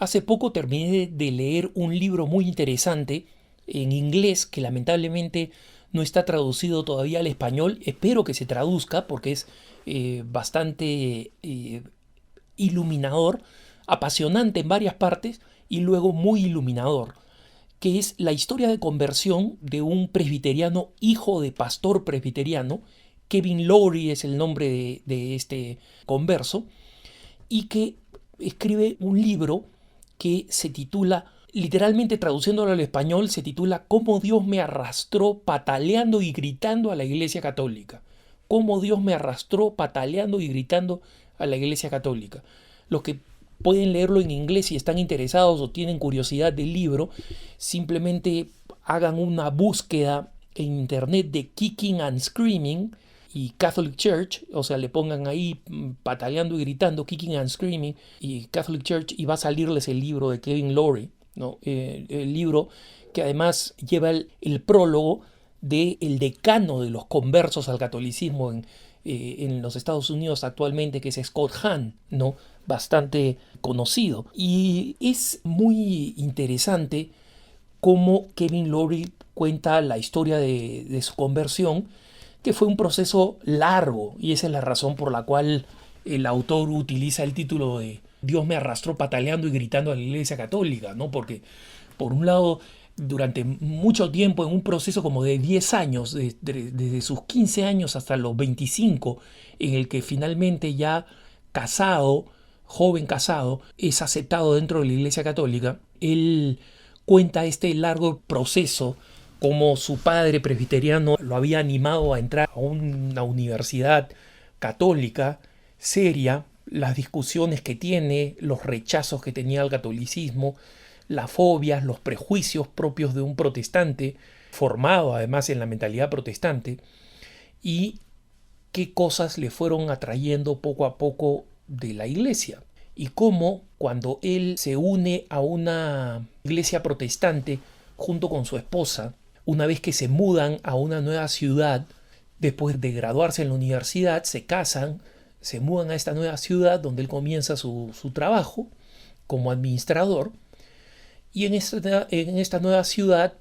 Hace poco terminé de leer un libro muy interesante en inglés que lamentablemente no está traducido todavía al español. Espero que se traduzca porque es bastante iluminador, apasionante en varias partes y luego muy iluminador, que es la historia de conversión de un presbiteriano, hijo de pastor presbiteriano. Kevin Lowry es el nombre de este converso, y que escribe un libro que se titula, literalmente traduciéndolo al español, se titula Cómo Dios me arrastró pataleando y gritando a la Iglesia Católica. Cómo Dios me arrastró pataleando y gritando a la Iglesia Católica. Los que pueden leerlo en inglés si están interesados o tienen curiosidad del libro, simplemente hagan una búsqueda en internet de Kicking and Screaming y Catholic Church, o sea, le pongan ahí pataleando y gritando, Kicking and Screaming y Catholic Church, y va a salirles el libro de Kevin Lowry, ¿no? El libro que además lleva el prólogo del decano de los conversos al catolicismo en los Estados Unidos actualmente, que es Scott Hahn, ¿no? Bastante conocido. Y es muy interesante cómo Kevin Lowry cuenta la historia de su conversión, que fue un proceso largo, y esa es la razón por la cual el autor utiliza el título de Dios me arrastró pataleando y gritando a la Iglesia Católica, ¿no? Porque, por un lado, durante mucho tiempo, en un proceso como de 10 años, desde sus 15 años hasta los 25, en el que finalmente ya casado, joven casado, es aceptado dentro de la Iglesia Católica, él cuenta este largo proceso, como su padre presbiteriano lo había animado a entrar a una universidad católica seria, las discusiones que tiene, los rechazos que tenía al catolicismo, las fobias, los prejuicios propios de un protestante, formado además en la mentalidad protestante, y qué cosas le fueron atrayendo poco a poco de la iglesia. Y cómo cuando él se une a una iglesia protestante junto con su esposa, una vez que se mudan a una nueva ciudad, después de graduarse en la universidad, se casan, se mudan a esta nueva ciudad donde él comienza su trabajo como administrador, y en esta nueva ciudad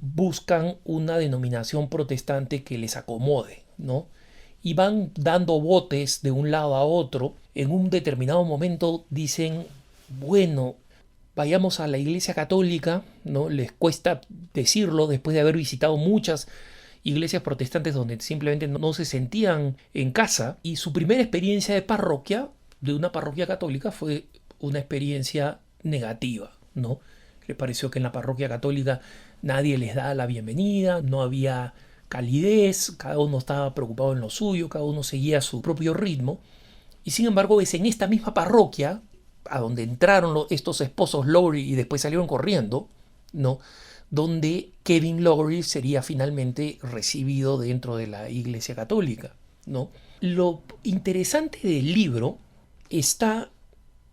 buscan una denominación protestante que les acomode, ¿no? Y van dando botes de un lado a otro. En un determinado momento dicen, bueno, vayamos a la Iglesia Católica, ¿no? Les cuesta decirlo después de haber visitado muchas iglesias protestantes donde simplemente no se sentían en casa, y su primera experiencia de parroquia, de una parroquia católica, fue una experiencia negativa, ¿no? Les pareció que en la parroquia católica nadie les da la bienvenida, no había calidez, cada uno estaba preocupado en lo suyo, cada uno seguía su propio ritmo. Y sin embargo es en esta misma parroquia a donde entraron estos esposos Lowry y después salieron corriendo, ¿no? Donde Kevin Lowry sería finalmente recibido dentro de la Iglesia Católica, ¿no? Lo interesante del libro está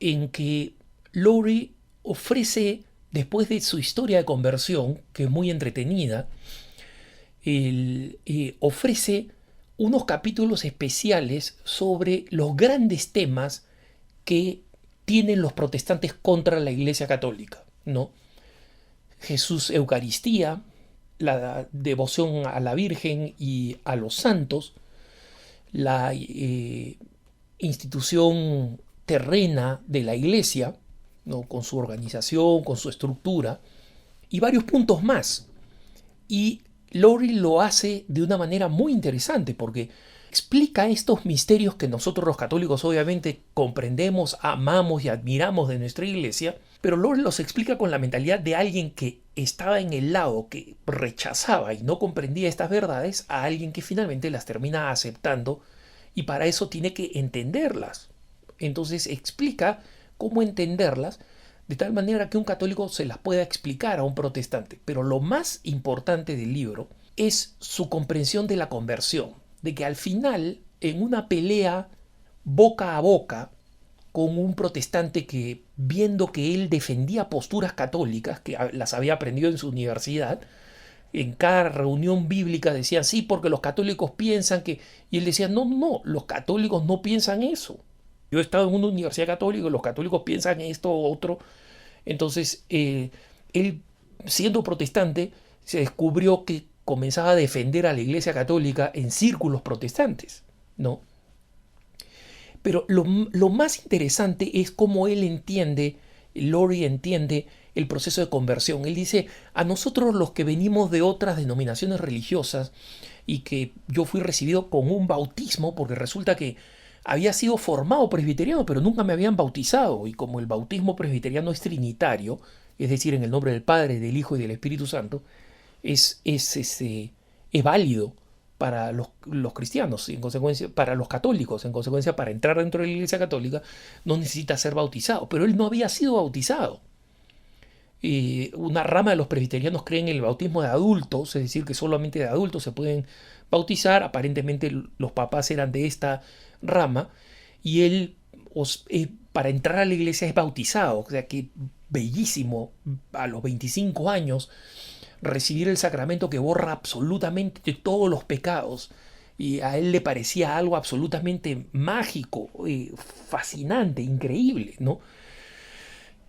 en que Lowry ofrece, después de su historia de conversión, que es muy entretenida, ofrece unos capítulos especiales sobre los grandes temas que tienen los protestantes contra la Iglesia Católica, ¿no? Jesús Eucaristía, la devoción a la Virgen y a los santos, la institución terrena de la Iglesia, ¿no? Con su organización, con su estructura, y varios puntos más. Y Lowry lo hace de una manera muy interesante porque explica estos misterios que nosotros los católicos obviamente comprendemos, amamos y admiramos de nuestra iglesia, pero Lowry los explica con la mentalidad de alguien que estaba en el lado que rechazaba y no comprendía estas verdades, a alguien que finalmente las termina aceptando, y para eso tiene que entenderlas. Entonces explica cómo entenderlas de tal manera que un católico se las pueda explicar a un protestante. Pero lo más importante del libro es su comprensión de la conversión, de que al final, en una pelea boca a boca con un protestante que, viendo que él defendía posturas católicas, que las había aprendido en su universidad, en cada reunión bíblica decían, sí, porque los católicos piensan que... Y él decía, no, no, los católicos no piensan eso. Yo he estado en una universidad católica y los católicos piensan esto o otro. Entonces, él, siendo protestante, se descubrió que comenzaba a defender a la Iglesia Católica en círculos protestantes, ¿no? Pero lo más interesante es cómo él entiende, Lori entiende el proceso de conversión. Él dice, a nosotros los que venimos de otras denominaciones religiosas y que yo fui recibido con un bautismo, porque resulta que había sido formado presbiteriano, pero nunca me habían bautizado. Y como el bautismo presbiteriano es trinitario, es decir, en el nombre del Padre, del Hijo y del Espíritu Santo, es válido para los cristianos, y en consecuencia, para los católicos. En consecuencia, para entrar dentro de la Iglesia Católica no necesita ser bautizado. Pero él no había sido bautizado. Una rama de los presbiterianos creen en el bautismo de adultos, es decir, que solamente de adultos se pueden bautizar. Aparentemente los papás eran de esta rama y él para entrar a la iglesia es bautizado. O sea que bellísimo, a los 25 años recibir el sacramento que borra absolutamente todos los pecados. Y a él le parecía algo absolutamente mágico, fascinante, increíble, ¿no?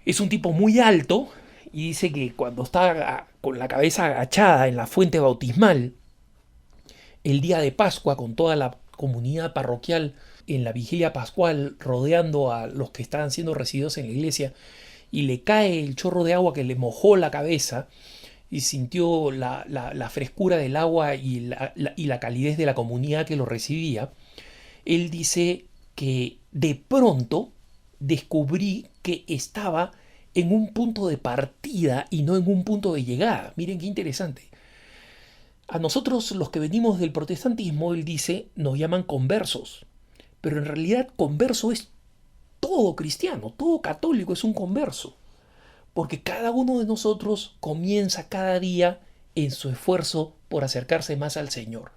Es un tipo muy alto y dice que cuando está con la cabeza agachada en la fuente bautismal, el día de Pascua, con toda la comunidad parroquial en la vigilia pascual, rodeando a los que estaban siendo recibidos en la iglesia, y le cae el chorro de agua que le mojó la cabeza, y sintió la frescura del agua y la calidez de la comunidad que lo recibía, él dice que de pronto descubrí que estaba en un punto de partida y no en un punto de llegada. Miren qué interesante. A nosotros, los que venimos del protestantismo, él dice, nos llaman conversos. Pero en realidad converso es todo cristiano, todo católico es un converso. Porque cada uno de nosotros comienza cada día en su esfuerzo por acercarse más al Señor.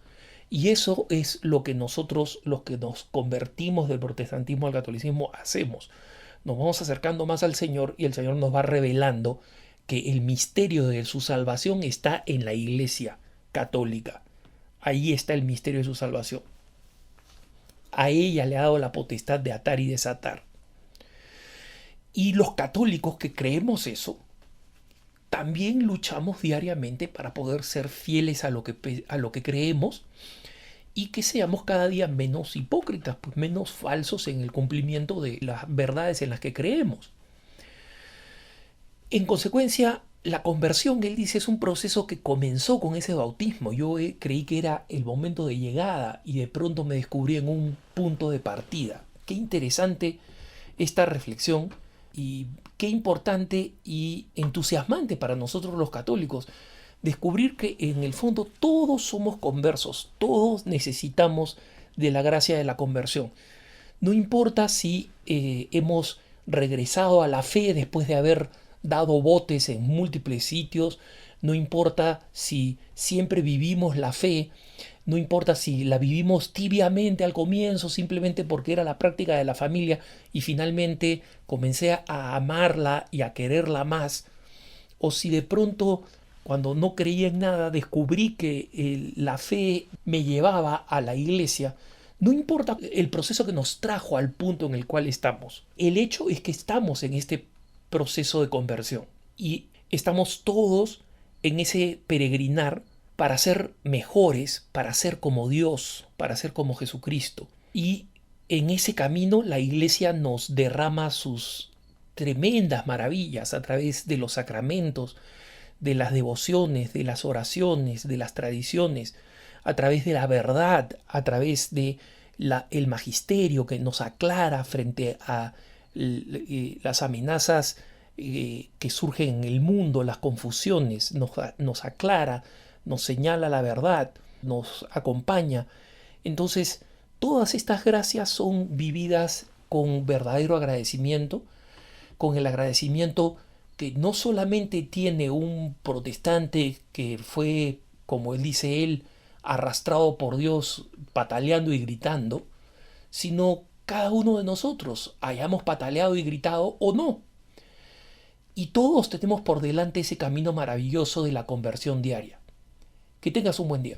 Y eso es lo que nosotros, los que nos convertimos del protestantismo al catolicismo, hacemos. Nos vamos acercando más al Señor y el Señor nos va revelando que el misterio de su salvación está en la Iglesia Católica. Ahí está el misterio de su salvación. A ella le ha dado la potestad de atar y desatar. Y los católicos que creemos eso, también luchamos diariamente para poder ser fieles a lo que creemos y que seamos cada día menos hipócritas, pues menos falsos en el cumplimiento de las verdades en las que creemos. En consecuencia, la conversión, él dice, es un proceso que comenzó con ese bautismo. Yo creí que era el momento de llegada y de pronto me descubrí en un punto de partida. Qué interesante esta reflexión y qué importante y entusiasmante para nosotros los católicos descubrir que en el fondo todos somos conversos, todos necesitamos de la gracia de la conversión. No importa si hemos regresado a la fe después de haber dado botes en múltiples sitios, no importa si siempre vivimos la fe, no importa si la vivimos tibiamente al comienzo simplemente porque era la práctica de la familia y finalmente comencé a amarla y a quererla más, o si de pronto cuando no creía en nada descubrí que la fe me llevaba a la iglesia. No importa el proceso que nos trajo al punto en el cual estamos. El hecho es que estamos en este proceso de conversión y estamos todos en ese peregrinar para ser mejores, para ser como Dios, para ser como Jesucristo. Y en ese camino la iglesia nos derrama sus tremendas maravillas a través de los sacramentos, de las devociones, de las oraciones, de las tradiciones, a través de la verdad, a través de el magisterio que nos aclara frente a las amenazas que surgen en el mundo, las confusiones, nos aclara, nos señala la verdad, nos acompaña. Entonces, todas estas gracias son vividas con verdadero agradecimiento, con el agradecimiento que no solamente tiene un protestante que fue, como él dice él, arrastrado por Dios pataleando y gritando, sino cada uno de nosotros, hayamos pataleado y gritado o no. Y todos tenemos por delante ese camino maravilloso de la conversión diaria. Que tengas un buen día.